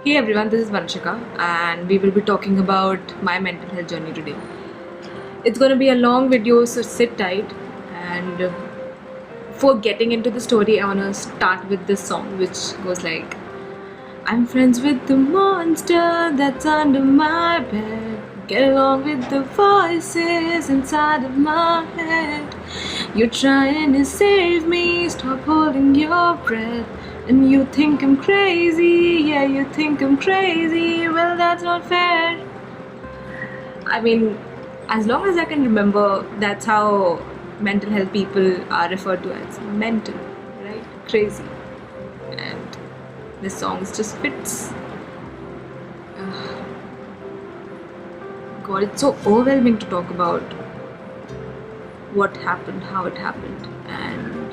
Hey everyone, this is Vanshika and we will be talking about my mental health journey today. It's going to be a long video, so sit tight. And for getting into the story, I want to start with this song which goes like, I'm friends with the monster that's under my bed. Get along with the voices inside of my head. You're trying to save me, stop holding your breath. And you think I'm crazy, yeah, you think I'm crazy. Well, that's not fair. I mean, as long as I can remember, that's how mental health people are referred to as mental, right? Crazy. And this song just fits. God, it's so overwhelming to talk about what happened, how it happened, and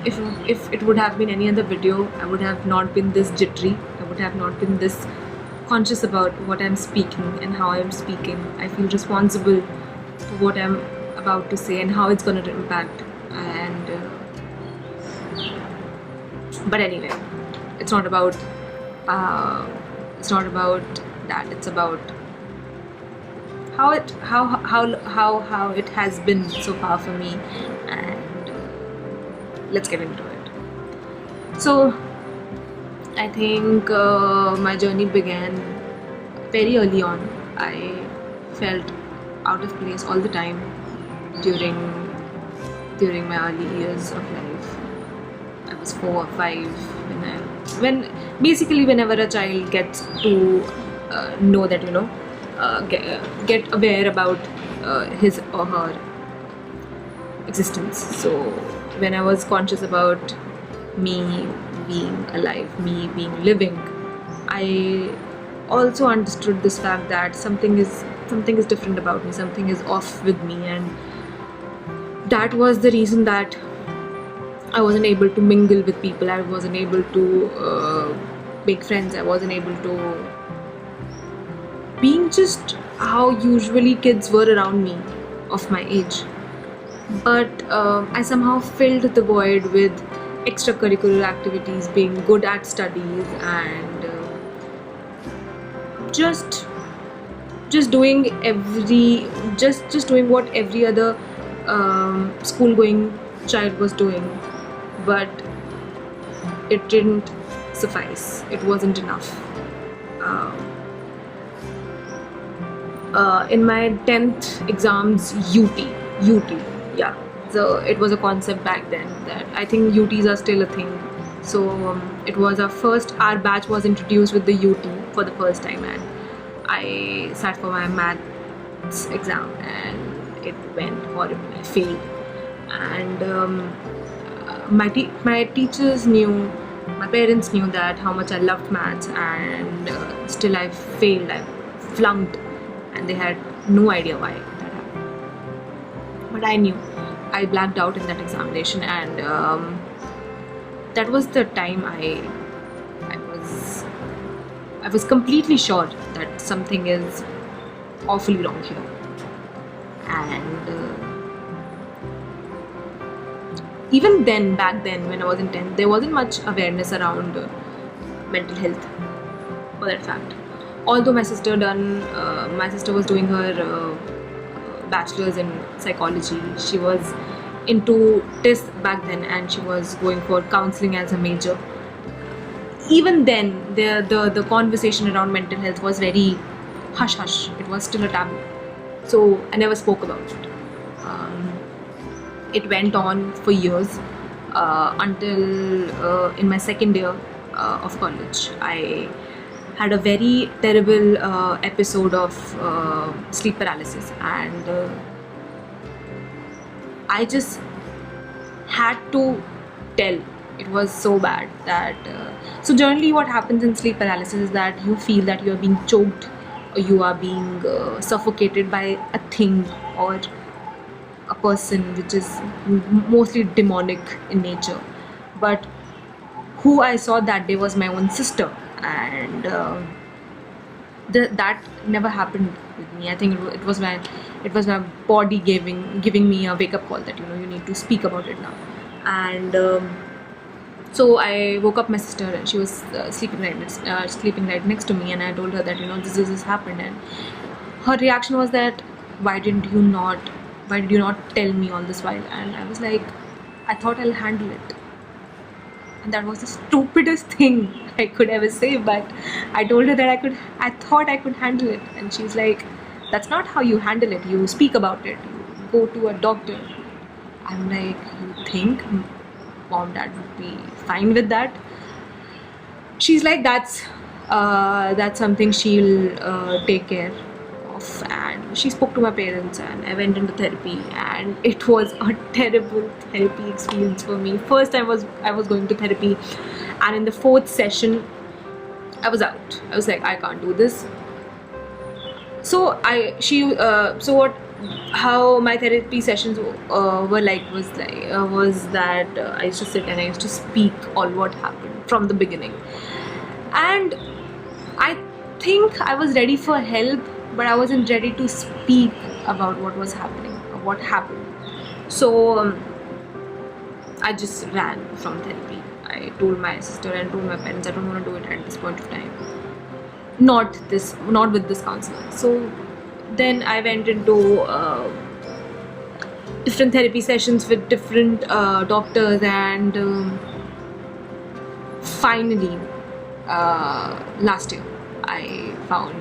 if it would have been any other video, I would have not been this jittery. I would have not been this conscious about what I'm speaking and how I'm speaking. I feel responsible for what I'm about to say and how it's going to impact. And but anyway, it's not about that. It's about how it has been so far for me, and let's get into it. So I think my journey began very early on. I felt out of place all the time during my early years of life. I was 4 or 5 when basically whenever a child gets to know that get aware about his or her existence. So when I was conscious about me being alive, me being living, I also understood this fact that something is different about me, something is off with me, and that was the reason that I wasn't able to mingle with people. I wasn't able to make friends. I wasn't able to being just how usually kids were around me of my age. But I somehow filled the void with extracurricular activities, being good at studies, and just doing doing what every other school going child was doing. But it didn't suffice. It wasn't enough. In my 10th exams, UT, yeah. So it was a concept back then that I think UTs are still a thing. So it was our batch was introduced with the UT for the first time, and I sat for my maths exam and it went horrible. I failed, and my teachers knew, my parents knew that how much I loved maths, and still I failed. I flunked, and they had no idea why that happened. But I knew. I blacked out in that examination, and that was the time I was completely sure that something is awfully wrong here. And even then, back then, when I was in 10th, there wasn't much awareness around mental health for that fact. Although my sister was doing her bachelor's in psychology. She was into TIS back then, and she was going for counseling as a major. Even then, the conversation around mental health was very hush hush. It was still a taboo, so I never spoke about it. It went on for years until in my second year of college, I had a very terrible episode of sleep paralysis, and I just had to tell. It was so bad that so generally what happens in sleep paralysis is that you feel that you are being choked, or you are being suffocated by a thing or a person which is mostly demonic in nature. But who I saw that day was my own sister, and that never happened with me. I think it was my body giving me a wake up call that you need to speak about it now. And So I woke up my sister, and she was sleeping right next to me, and I told her that this has happened, and her reaction was that, why did you not tell me all this while? And I was like, I thought I'll handle it. And that was the stupidest thing I could ever say, but I told her that I thought I could handle it. And she's like, that's not how you handle it. You speak about it, you go to a doctor. I'm like, you think mom, dad would be fine with that? She's like, that's something she'll take care of. And she spoke to my parents, and I went into therapy, and it was a terrible therapy experience for me. First I was going to therapy, and in the 4th session I was out. I was like, I can't do this. So how my therapy sessions were like was that I used to sit and I used to speak all what happened from the beginning. And I think I was ready for help, but I wasn't ready to speak about what was happening or what happened. So I just ran from therapy. I told my sister and told my parents I don't want to do it at this point of time. Not with this counselor. So then I went into different therapy sessions with different doctors, and finally last year I found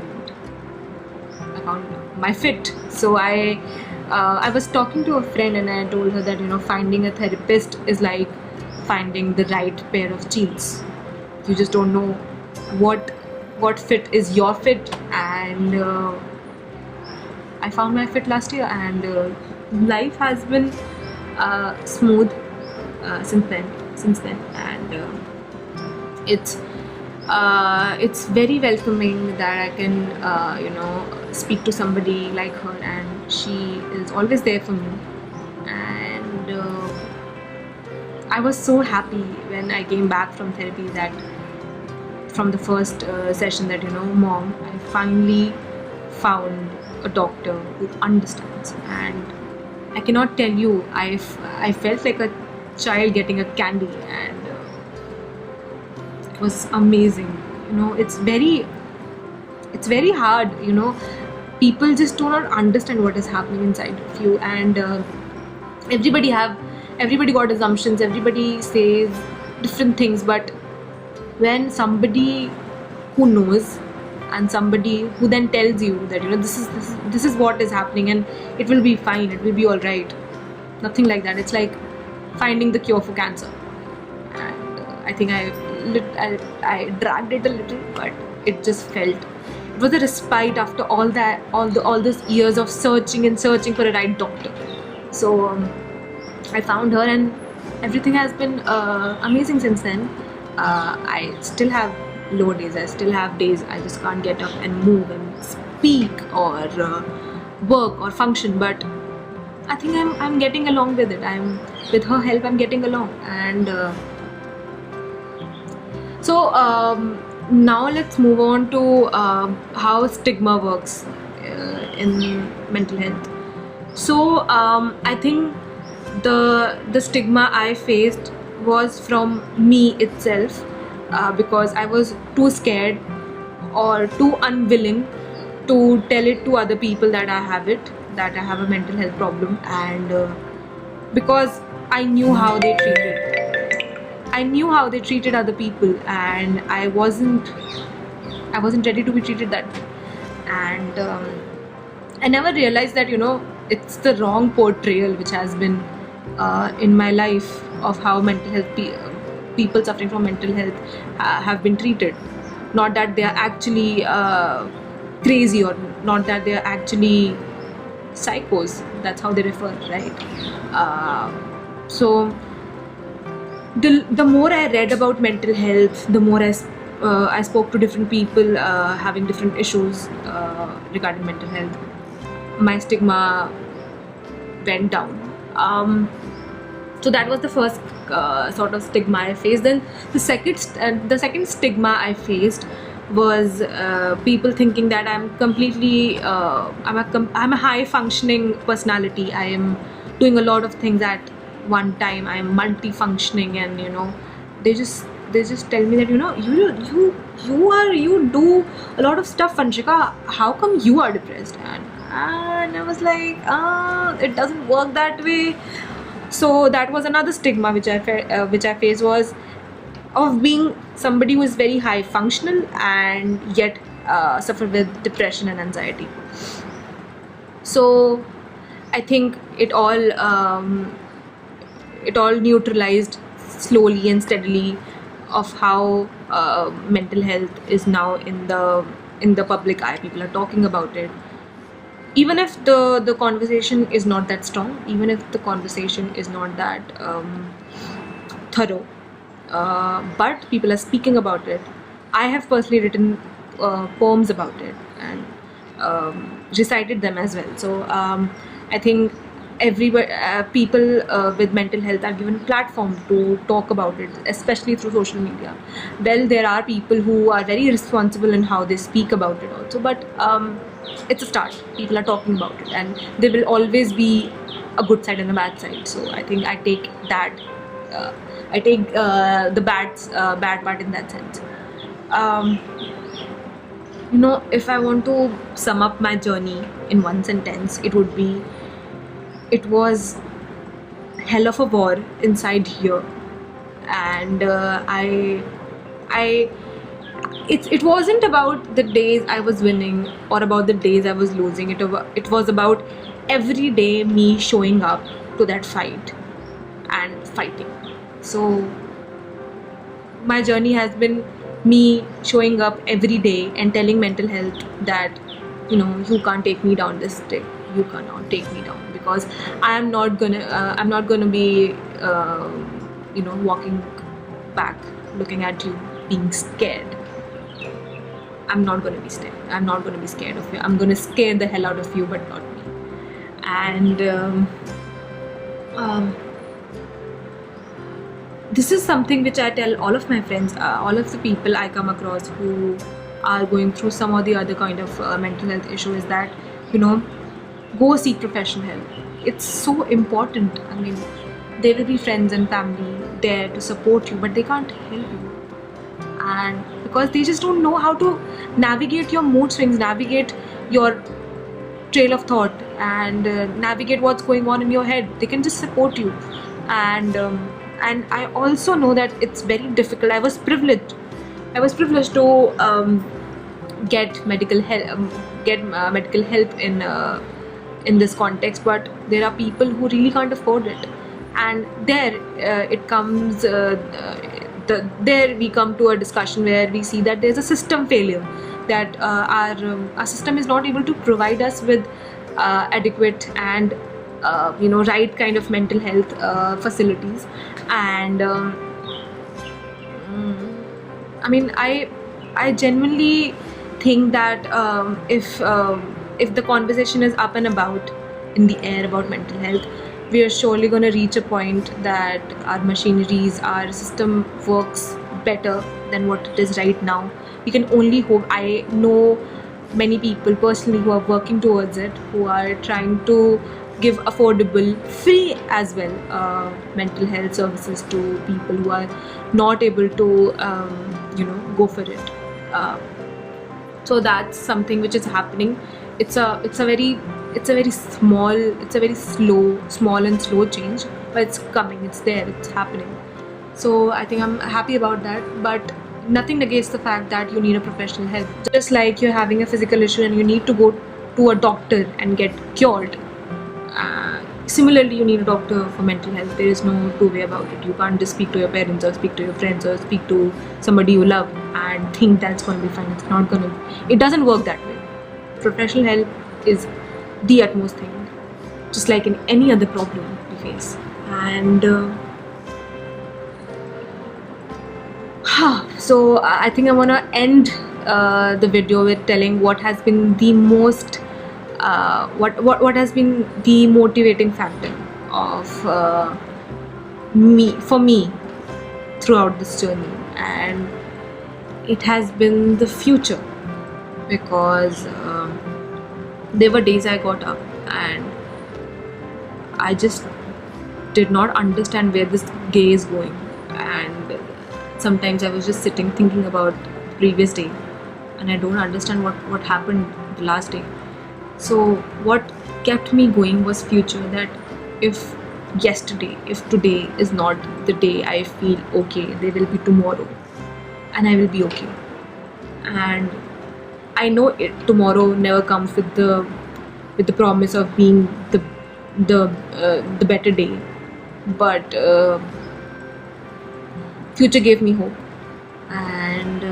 my fit. So I was talking to a friend, and I told her that finding a therapist is like finding the right pair of jeans. You just don't know what fit is your fit. And I found my fit last year, and life has been smooth since then. And it's very welcoming that I can speak to somebody like her, and she is always there for me. And I was so happy when I came back from therapy, that from the first session, that mom, I finally found a doctor who understands. And I cannot tell you, I felt like a child getting a candy, and it was amazing. It's very hard. People just do not understand what is happening inside of you, and everybody got assumptions, everybody says different things. But when somebody who knows, and somebody who then tells you that this is what is happening, and it will be fine, it will be all right, nothing like that. It's like finding the cure for cancer. And I think I dragged it a little, but it was a respite after all those years of searching for a right doctor. So I found her, and everything has been amazing since then. I still have low days, I still have days I just can't get up and move and speak or work or function, but I think I'm getting along with it. With her help, I'm getting along. And so now let's move on to how stigma works in mental health. So I think the stigma I faced was from me itself, because I was too scared or too unwilling to tell it to other people that I have a mental health problem. And because I knew how they treated other people, and I wasn't ready to be treated that way. And I never realized that it's the wrong portrayal which has been in my life of how mental health people suffering from mental health have been treated. Not that they are actually crazy, or not that they are actually psychos. That's how they refer, right? So the more I read about mental health, the more I spoke to different people having different issues regarding mental health, my stigma went down. So that was the first sort of stigma I faced. Then the second stigma I faced was people thinking that I'm completely I'm a high functioning personality. I am doing a lot of things at one time. I am multifunctioning, and they just tell me that, you do a lot of stuff, Vanshika. How come you are depressed? And I was like, it doesn't work that way. So that was another stigma which I faced, was of being somebody who is very high functional and yet suffer with depression and anxiety. So I think it all neutralized slowly and steadily of how mental health is now in the public eye. People are talking about it, even if the conversation is not that strong, even if the conversation is not that thorough, but people are speaking about it. I have personally written poems about it and recited them as well. So I think everybody, people with mental health are given platform to talk about it, especially through social media. Well, there are people who are very responsible in how they speak about it also, but it's a start. People are talking about it, and there will always be a good side and a bad side. So I think I take that. I take the bad part in that sense. Um, if I want to sum up my journey in one sentence, it would be: it was hell of a war inside here, and I it wasn't about the days I was winning or about the days I was losing. It was about every day me showing up to that fight and fighting. So my journey has been me showing up every day and telling mental health that, you can't take me down this day. You cannot take me down, because I'm not gonna be walking back looking at you being scared. I'm not gonna be scared. I'm not gonna be scared of you. I'm gonna scare the hell out of you, but not me. And this is something which I tell all of my friends, all of the people I come across who are going through some or the other kind of mental health issue, is that, go seek professional help. It's so important. I mean, there will be friends and family there to support you, but they can't help you. And because they just don't know how to navigate your mood swings, navigate your trail of thought, and navigate what's going on in your head. They can just support you. And I also know that it's very difficult. I was privileged to get medical help in this context, but there are people who really can't afford it. And there we come to a discussion where we see that there's a system failure, that our system is not able to provide us with adequate and right kind of mental health facilities. And I mean, I genuinely think that if the conversation is up and about in the air about mental health, we are surely going to reach a point that our machineries, our system works better than what it is right now. We can only hope. I know many people personally who are working towards it, who are trying to give affordable, free as well, mental health services to people who are not able to go for it. So that's something which is happening. It's a very small and slow change, but it's coming, it's there, it's happening. So I think I'm happy about that, but nothing negates the fact that you need a professional help. Just like you're having a physical issue and you need to go to a doctor and get cured, similarly you need a doctor for mental health. There is no two way about it. You can't just speak to your parents or speak to your friends or speak to somebody you love and think that's going to be fine. It's not going to. It doesn't work that way. Professional help is the utmost thing, just like in any other problem we face. And so I think I want to end the video with telling what has been the most what has been the motivating factor of me throughout this journey, and it has been the future, because there were days I got up and I just did not understand where this day is going, and Sometimes I was just sitting thinking about the previous day, and I don't understand what happened the last day. So what kept me going was future, that if if today is not the day I feel okay, there will be tomorrow, and I will be okay. And I know tomorrow never comes with the promise of being the better day, but future gave me hope. And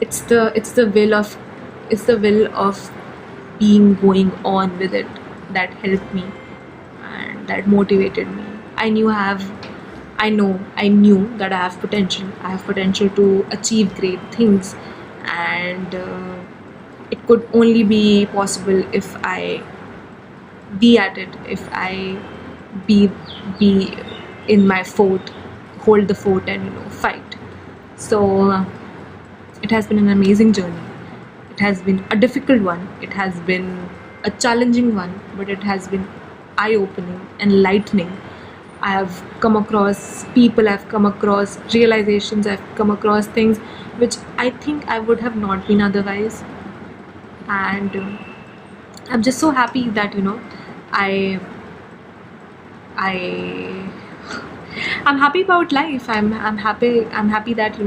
it's the will of being going on with it that helped me and that motivated me. I knew that I have potential to achieve great things. And it could only be possible if I be at it, if I be in my fort, hold the fort, and fight. So it has been an amazing journey. It has been a difficult one, it has been a challenging one, but it has been eye-opening, enlightening. I have come across people, I've come across realizations, I've come across things which I think I would have not been otherwise. And I'm just so happy that I I I'm happy about life. I'm happy that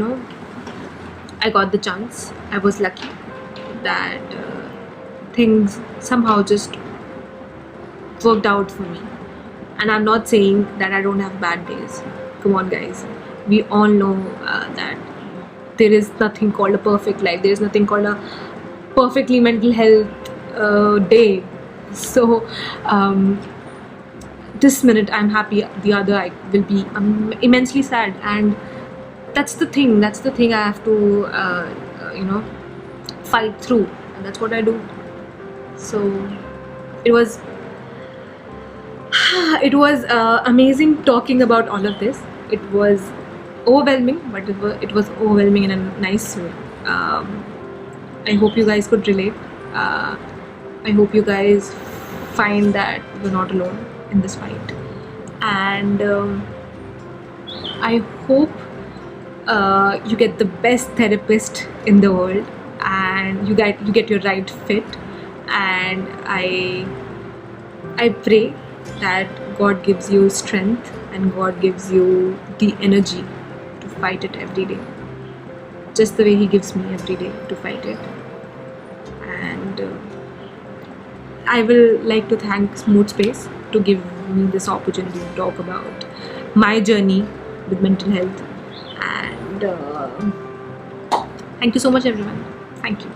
I got the chance. I was lucky that things somehow just worked out for me. And I'm not saying that I don't have bad days. Come on, guys. We all know that there is nothing called a perfect life. There is nothing called a perfectly mental health day. So this minute I'm happy, the other I will be immensely sad. And that's the thing. That's the thing I have to fight through, and that's what I do. So it was it was amazing talking about all of this. It was overwhelming, but it was overwhelming in a nice way. I hope you guys could relate. I hope you guys find that you're not alone in this fight. And I hope you get the best therapist in the world, and you get your right fit. And I pray that God gives you strength and God gives you the energy to fight it every day, just the way He gives me every day to fight it. And I will like to thank Smooth Space to give me this opportunity to talk about my journey with mental health. And thank you so much, everyone. Thank you.